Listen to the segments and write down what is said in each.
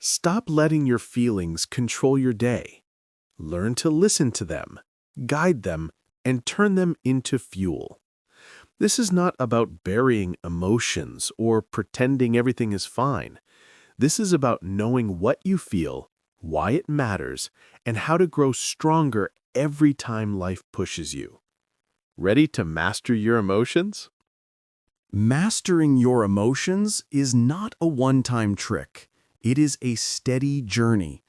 Stop letting your feelings control your day. Learn to listen to them, guide them, and turn them into fuel. This is not about burying emotions or pretending everything is fine. This is about knowing what you feel, why it matters, and how to grow stronger every time life pushes you. Ready to master your emotions? Mastering your emotions is not a one-time trick. It is a steady journey.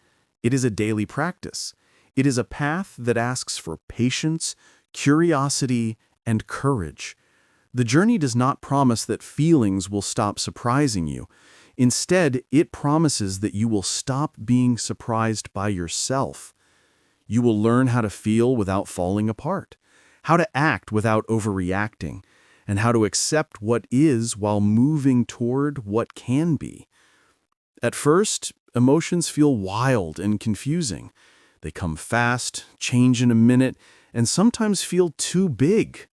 It is a daily practice. It is a path that asks for patience, curiosity, and courage. The journey does not promise that feelings will stop surprising you. Instead, it promises that you will stop being surprised by yourself. You will learn how to feel without falling apart, how to act without overreacting, and how to accept what is while moving toward what can be. At first, emotions feel wild and confusing. They come fast, change in a minute, and sometimes feel too big.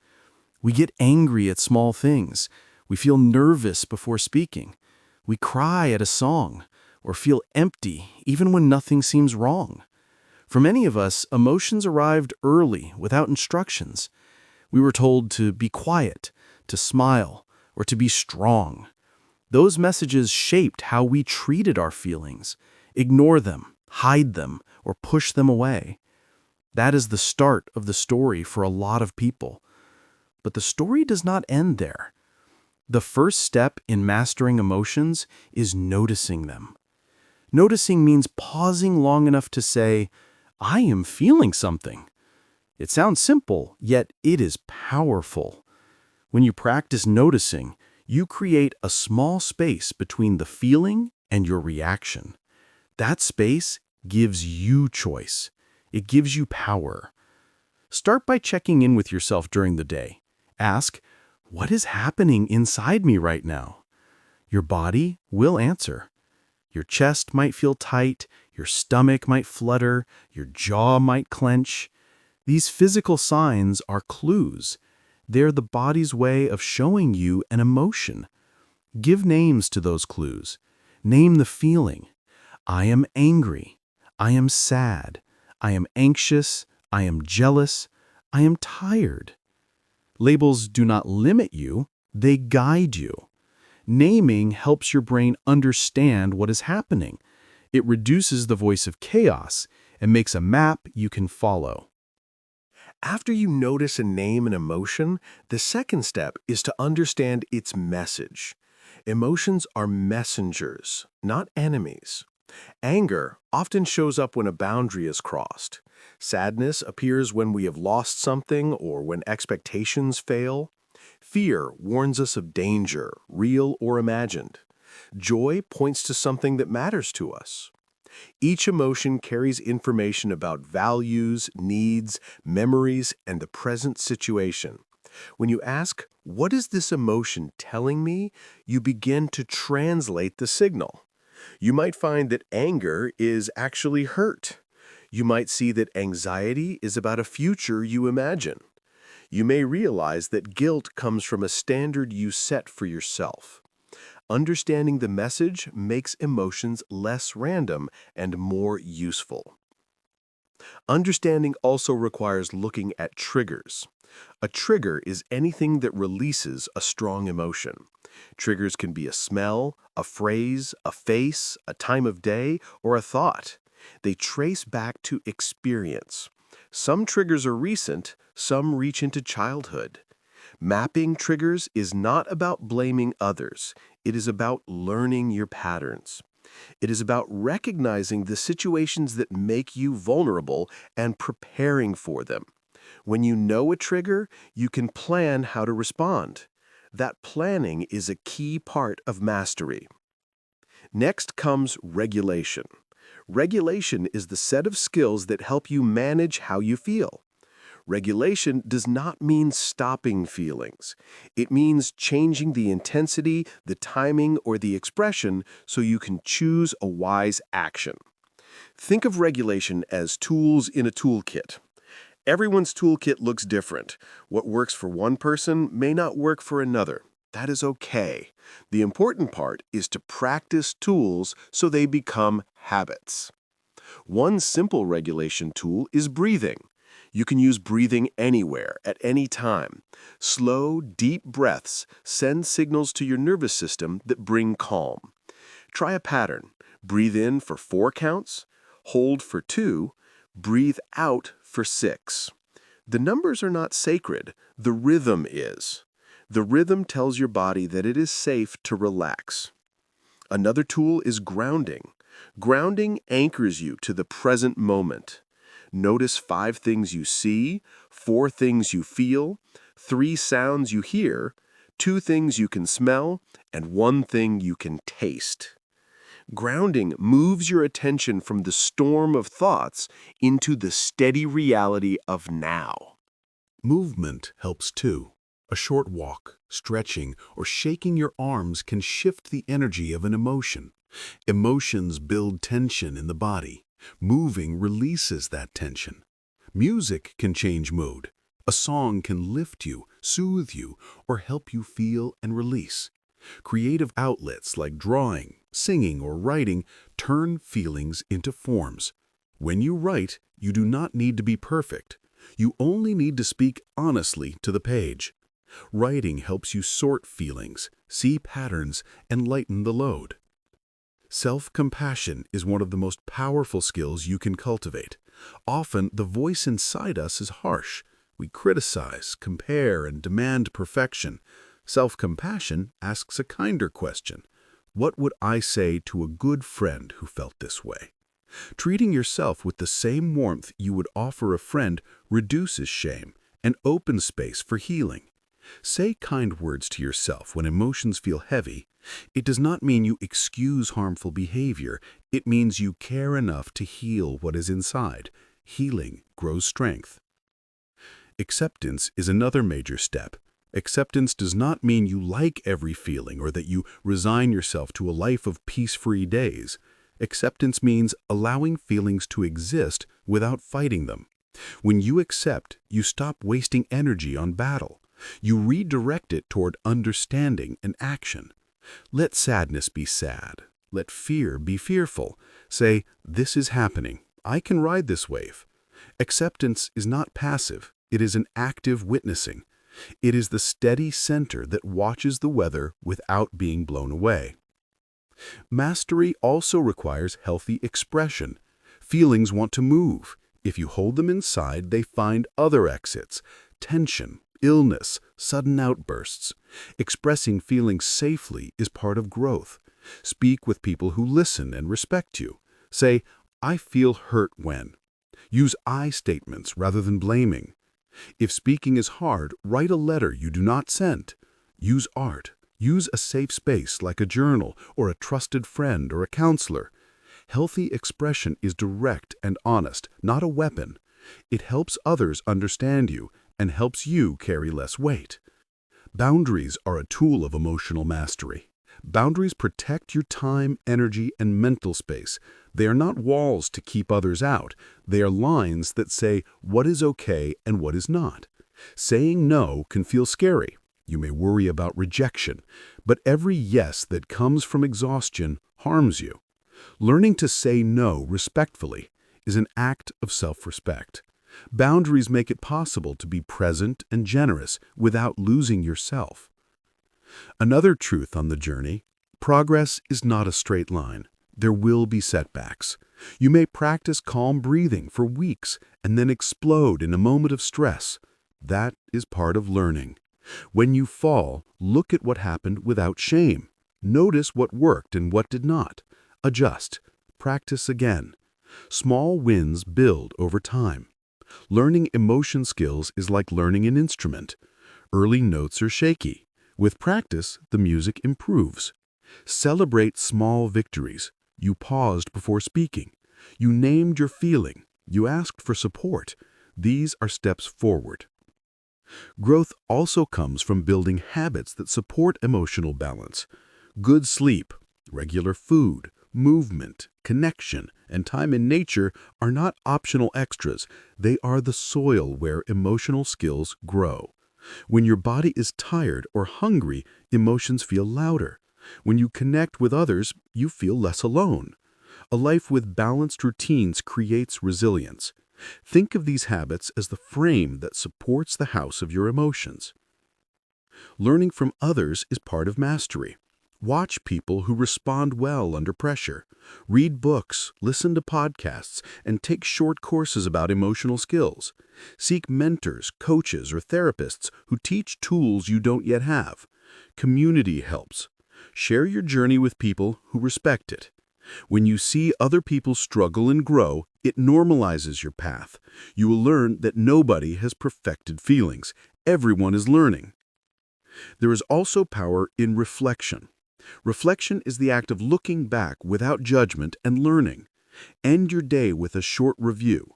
We get angry at small things. We feel nervous before speaking. We cry at a song, or feel empty even when nothing seems wrong. For many of us, emotions arrived early without instructions. We were told to be quiet, to smile, or to be strong. Those messages shaped how we treated our feelings, ignore them, hide them, or push them away. That is the start of the story for a lot of people. But the story does not end there. The first step in mastering emotions is noticing them. Noticing means pausing long enough to say, I am feeling something. It sounds simple, yet it is powerful. When you practice noticing, you create a small space between the feeling and your reaction. That space gives you choice. It gives you power. Start by checking in with yourself during the day. Ask, what is happening inside me right now? Your body will answer. Your chest might feel tight, your stomach might flutter, your jaw might clench. These physical signs are clues. They're the body's way of showing you an emotion. Give names to those clues. Name the feeling. I am angry. I am sad. I am anxious. I am jealous. I am tired. Labels do not limit you, they guide you. Naming helps your brain understand what is happening. It reduces the voice of chaos and makes a map you can follow. After you notice and name an emotion, the second step is to understand its message. Emotions are messengers, not enemies. Anger often shows up when a boundary is crossed. Sadness appears when we have lost something or when expectations fail. Fear warns us of danger, real or imagined. Joy points to something that matters to us. Each emotion carries information about values, needs, memories, and the present situation. When you ask, what is this emotion telling me? You begin to translate the signal. You might find that anger is actually hurt. You might see that anxiety is about a future you imagine. You may realize that guilt comes from a standard you set for yourself. Understanding the message makes emotions less random and more useful. Understanding also requires looking at triggers. A trigger is anything that releases a strong emotion. Triggers can be a smell, a phrase, a face, a time of day, or a thought. They trace back to experience. Some triggers are recent, some reach into childhood. Mapping triggers is not about blaming others. It is about learning your patterns. It is about recognizing the situations that make you vulnerable and preparing for them. When you know a trigger, you can plan how to respond. That planning is a key part of mastery. Next comes regulation. Regulation is the set of skills that help you manage how you feel. Regulation does not mean stopping feelings. It means changing the intensity, the timing, or the expression so you can choose a wise action. Think of regulation as tools in a toolkit. Everyone's toolkit looks different. What works for one person may not work for another. That is okay. The important part is to practice tools so they become habits. One simple regulation tool is breathing. You can use breathing anywhere, at any time. Slow, deep breaths send signals to your nervous system that bring calm. Try a pattern. Breathe in for 4 counts, hold for 2, breathe out for 6. The numbers are not sacred, the rhythm is. The rhythm tells your body that it is safe to relax. Another tool is grounding. Grounding anchors you to the present moment. Notice 5 things you see, 4 things you feel, 3 sounds you hear, 2 things you can smell, and 1 thing you can taste. Grounding moves your attention from the storm of thoughts into the steady reality of now. Movement helps too. A short walk, stretching, or shaking your arms can shift the energy of an emotion. Emotions build tension in the body. Moving releases that tension. Music can change mood. A song can lift you, soothe you, or help you feel and release. Creative outlets like drawing, singing, or writing turn feelings into forms. When you write, you do not need to be perfect. You only need to speak honestly to the page. Writing helps you sort feelings, see patterns, and lighten the load. Self-compassion is one of the most powerful skills you can cultivate. Often, the voice inside us is harsh. We criticize, compare, and demand perfection. Self-compassion asks a kinder question. What would I say to a good friend who felt this way? Treating yourself with the same warmth you would offer a friend reduces shame and opens space for healing. Say kind words to yourself when emotions feel heavy. It does not mean you excuse harmful behavior. It means you care enough to heal what is inside. Healing grows strength. Acceptance is another major step. Acceptance does not mean you like every feeling or that you resign yourself to a life of peace-free days. Acceptance means allowing feelings to exist without fighting them. When you accept, you stop wasting energy on battle. You redirect it toward understanding and action. Let sadness be sad. Let fear be fearful. Say, this is happening. I can ride this wave. Acceptance is not passive. It is an active witnessing. It is the steady center that watches the weather without being blown away. Mastery also requires healthy expression. Feelings want to move. If you hold them inside, they find other exits. Tension, illness, sudden outbursts. Expressing feelings safely is part of growth. Speak with people who listen and respect you. Say, I feel hurt when. Use I statements rather than blaming. If speaking is hard, write a letter you do not send. Use art. Use a safe space like a journal or a trusted friend or a counselor. Healthy expression is direct and honest, not a weapon. It helps others understand you and helps you carry less weight. Boundaries are a tool of emotional mastery. Boundaries protect your time, energy, and mental space. They are not walls to keep others out. They are lines that say what is okay and what is not. Saying no can feel scary. You may worry about rejection, but every yes that comes from exhaustion harms you. Learning to say no respectfully is an act of self-respect. Boundaries make it possible to be present and generous without losing yourself. Another truth on the journey: progress is not a straight line. There will be setbacks. You may practice calm breathing for weeks and then explode in a moment of stress. That is part of learning. When you fall, look at what happened without shame. Notice what worked and what did not. Adjust. Practice again. Small wins build over time. Learning emotion skills is like learning an instrument. Early notes are shaky. With practice, the music improves. Celebrate small victories. You paused before speaking. You named your feeling. You asked for support. These are steps forward. Growth also comes from building habits that support emotional balance. Good sleep, regular food, movement, connection, and time in nature are not optional extras. They are the soil where emotional skills grow. When your body is tired or hungry, emotions feel louder. When you connect with others, you feel less alone. A life with balanced routines creates resilience. Think of these habits as the frame that supports the house of your emotions. Learning from others is part of mastery. Watch people who respond well under pressure. Read books, listen to podcasts, and take short courses about emotional skills. Seek mentors, coaches, or therapists who teach tools you don't yet have. Community helps. Share your journey with people who respect it. When you see other people struggle and grow, it normalizes your path. You will learn that nobody has perfected feelings. Everyone is learning. There is also power in reflection. Reflection is the act of looking back without judgment and learning. End your day with a short review.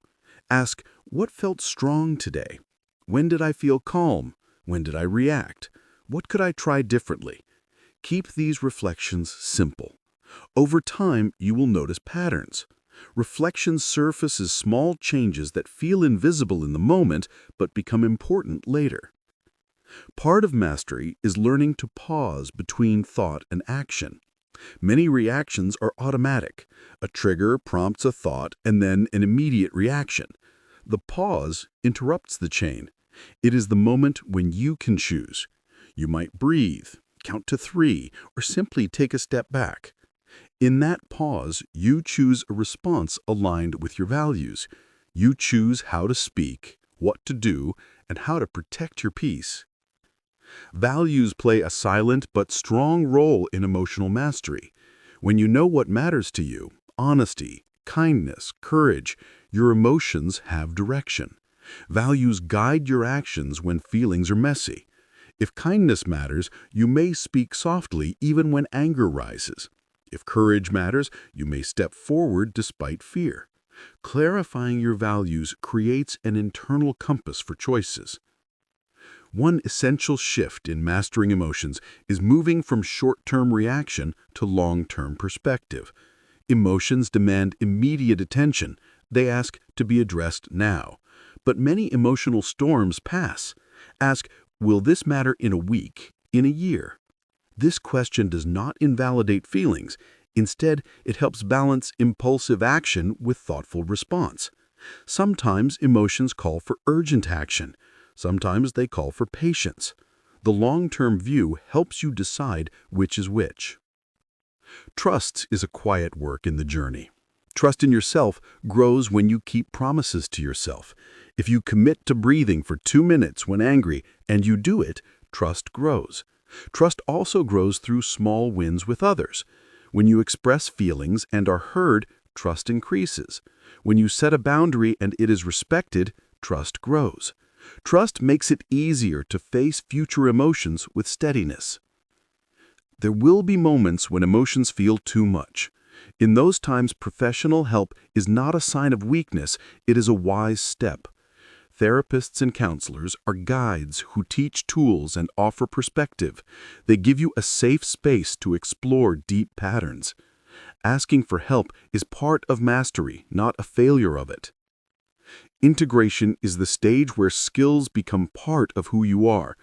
Ask, what felt strong today? When did I feel calm? When did I react? What could I try differently? Keep these reflections simple. Over time, you will notice patterns. Reflection surfaces small changes that feel invisible in the moment but become important later. Part of mastery is learning to pause between thought and action. Many reactions are automatic. A trigger prompts a thought and then an immediate reaction. The pause interrupts the chain. It is the moment when you can choose. You might breathe, count to 3, or simply take a step back. In that pause, you choose a response aligned with your values. You choose how to speak, what to do, and how to protect your peace. Values play a silent but strong role in emotional mastery. When you know what matters to you, honesty, kindness, courage, your emotions have direction. Values guide your actions when feelings are messy. If kindness matters, you may speak softly even when anger rises. If courage matters, you may step forward despite fear. Clarifying your values creates an internal compass for choices. One essential shift in mastering emotions is moving from short-term reaction to long-term perspective. Emotions demand immediate attention. They ask to be addressed now. But many emotional storms pass. Ask, will this matter in a week, in a year? This question does not invalidate feelings. Instead, it helps balance impulsive action with thoughtful response. Sometimes emotions call for urgent action. Sometimes they call for patience. The long-term view helps you decide which is which. Trust is a quiet work in the journey. Trust in yourself grows when you keep promises to yourself. If you commit to breathing for 2 minutes when angry and you do it, trust grows. Trust also grows through small wins with others. When you express feelings and are heard, trust increases. When you set a boundary and it is respected, trust grows. Trust makes it easier to face future emotions with steadiness. There will be moments when emotions feel too much. In those times, professional help is not a sign of weakness, it is a wise step. Therapists and counselors are guides who teach tools and offer perspective. They give you a safe space to explore deep patterns. Asking for help is part of mastery, not a failure of it. Integration is the stage where skills become part of who you are.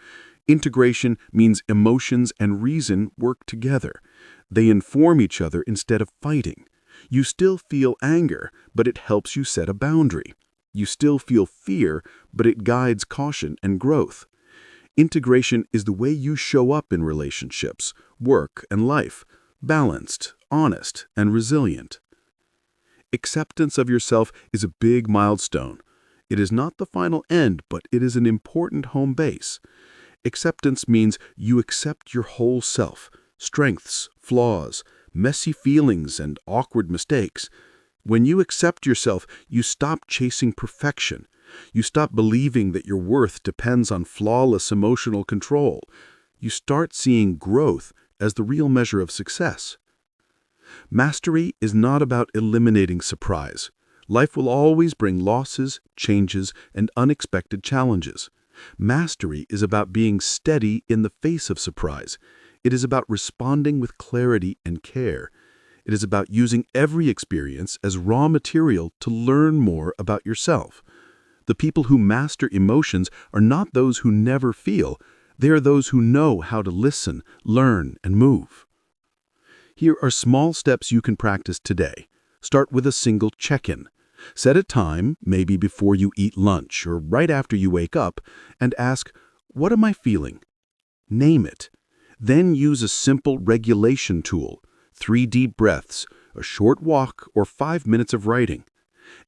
Integration means emotions and reason work together. They inform each other instead of fighting. You still feel anger, but it helps you set a boundary. You still feel fear, but it guides caution and growth. Integration is the way you show up in relationships, work, and life, balanced, honest, and resilient. Acceptance of yourself is a big milestone. It is not the final end, but it is an important home base. Acceptance means you accept your whole self, strengths, flaws, messy feelings, and awkward mistakes. When you accept yourself, you stop chasing perfection. You stop believing that your worth depends on flawless emotional control. You start seeing growth as the real measure of success. Mastery is not about eliminating surprise. Life will always bring losses, changes, and unexpected challenges. Mastery is about being steady in the face of surprise. It is about responding with clarity and care. It is about using every experience as raw material to learn more about yourself. The people who master emotions are not those who never feel. They are those who know how to listen, learn, and move. Here are small steps you can practice today. Start with a single check-in. Set a time, maybe before you eat lunch or right after you wake up, and ask, "What am I feeling?" Name it. Then use a simple regulation tool, 3 deep breaths, a short walk, or 5 minutes of writing.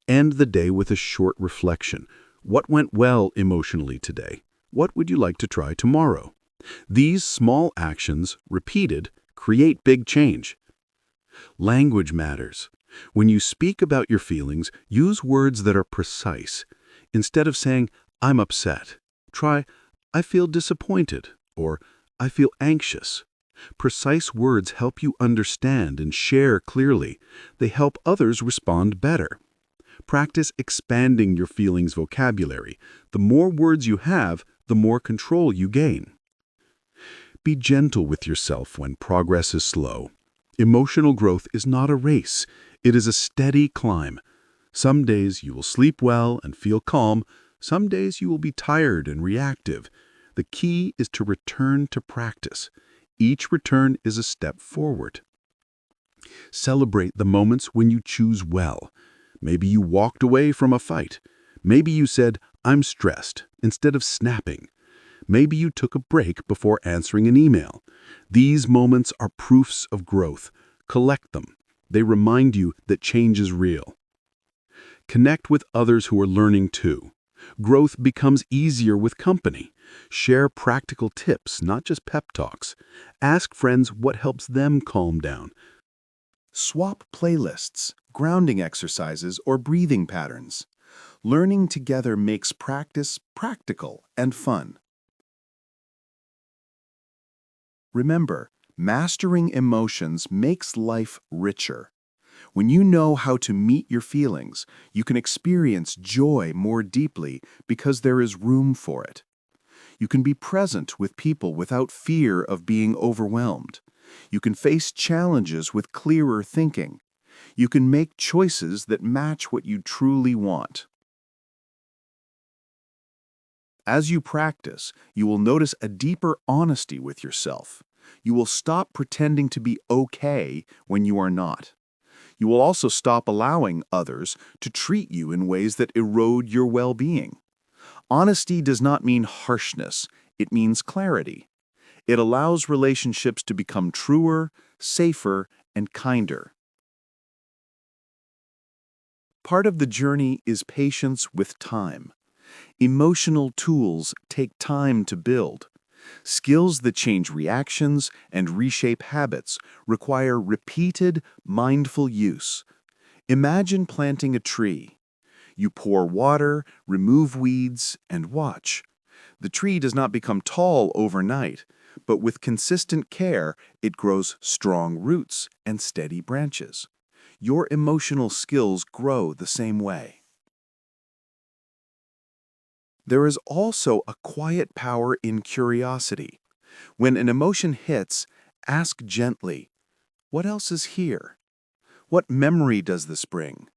End the day with a short reflection. What went well emotionally today? What would you like to try tomorrow? These small actions, repeated, create big change. Language matters. When you speak about your feelings, use words that are precise. Instead of saying, "I'm upset," try, "I feel disappointed," or "I feel anxious." Precise words help you understand and share clearly. They help others respond better. Practice expanding your feelings vocabulary. The more words you have, the more control you gain. Be gentle with yourself when progress is slow. Emotional growth is not a race. It is a steady climb. Some days you will sleep well and feel calm. Some days you will be tired and reactive. The key is to return to practice. Each return is a step forward. Celebrate the moments when you choose well. Maybe you walked away from a fight. Maybe you said, "I'm stressed," instead of snapping. Maybe you took a break before answering an email. These moments are proofs of growth. Collect them. They remind you that change is real. Connect with others who are learning too. Growth becomes easier with company. Share practical tips, not just pep talks. Ask friends what helps them calm down. Swap playlists, grounding exercises, or breathing patterns. Learning together makes practice practical and fun. Remember, mastering emotions makes life richer. When you know how to meet your feelings, you can experience joy more deeply because there is room for it. You can be present with people without fear of being overwhelmed. You can face challenges with clearer thinking. You can make choices that match what you truly want. As you practice, you will notice a deeper honesty with yourself. You will stop pretending to be okay when you are not. You will also stop allowing others to treat you in ways that erode your well-being. Honesty does not mean harshness, it means clarity. It allows relationships to become truer, safer, and kinder. Part of the journey is patience with time. Emotional tools take time to build. Skills that change reactions and reshape habits require repeated, mindful use. Imagine planting a tree. You pour water, remove weeds, and watch. The tree does not become tall overnight, but with consistent care, it grows strong roots and steady branches. Your emotional skills grow the same way. There is also a quiet power in curiosity. When an emotion hits, ask gently, "What else is here? What memory does this bring?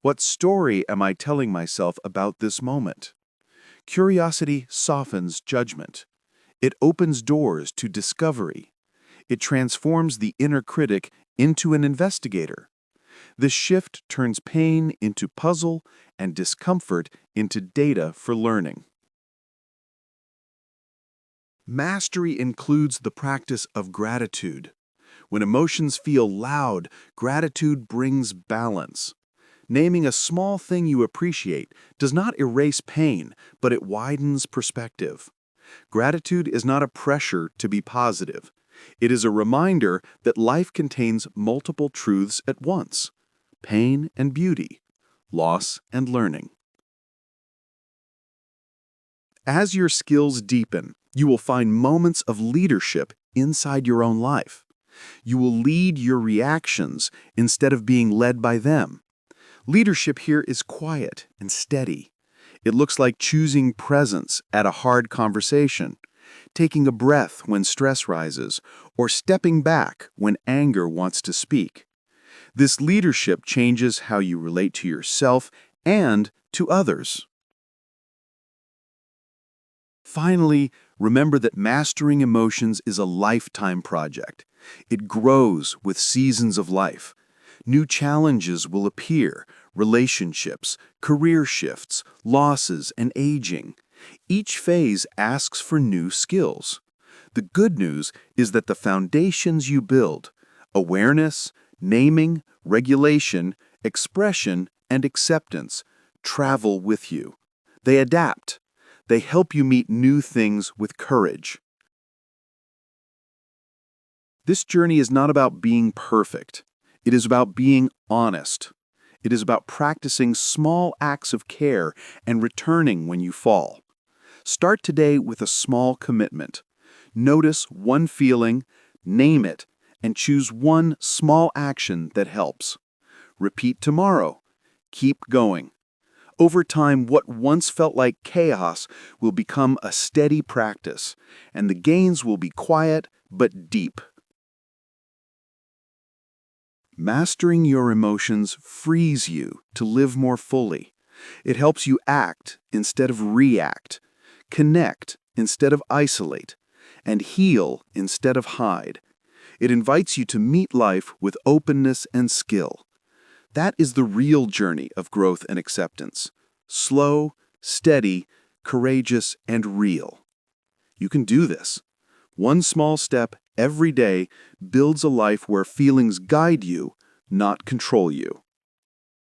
What story am I telling myself about this moment?" Curiosity softens judgment. It opens doors to discovery. It transforms the inner critic into an investigator. This shift turns pain into puzzle and discomfort into data for learning. Mastery includes the practice of gratitude. When emotions feel loud, gratitude brings balance. Naming a small thing you appreciate does not erase pain, but it widens perspective. Gratitude is not a pressure to be positive. It is a reminder that life contains multiple truths at once: pain and beauty, loss and learning. As your skills deepen, you will find moments of leadership inside your own life. You will lead your reactions instead of being led by them. Leadership here is quiet and steady. It looks like choosing presence at a hard conversation, taking a breath when stress rises, or stepping back when anger wants to speak. This leadership changes how you relate to yourself and to others. Finally, remember that mastering emotions is a lifetime project. It grows with seasons of life. New challenges will appear, relationships, career shifts, losses, and aging. Each phase asks for new skills. The good news is that the foundations you build, awareness, naming, regulation, expression, and acceptance, travel with you. They adapt. They help you meet new things with courage. This journey is not about being perfect. It is about being honest. It is about practicing small acts of care and returning when you fall. Start today with a small commitment. Notice one feeling, name it, and choose one small action that helps. Repeat tomorrow. Keep going. Over time, what once felt like chaos will become a steady practice, and the gains will be quiet but deep. Mastering your emotions frees you to live more fully. It helps you act instead of react, connect instead of isolate, and heal instead of hide. It invites you to meet life with openness and skill. That is the real journey of growth and acceptance. Slow, steady, courageous, and real. You can do this. One small step every day builds a life where feelings guide you, not control you.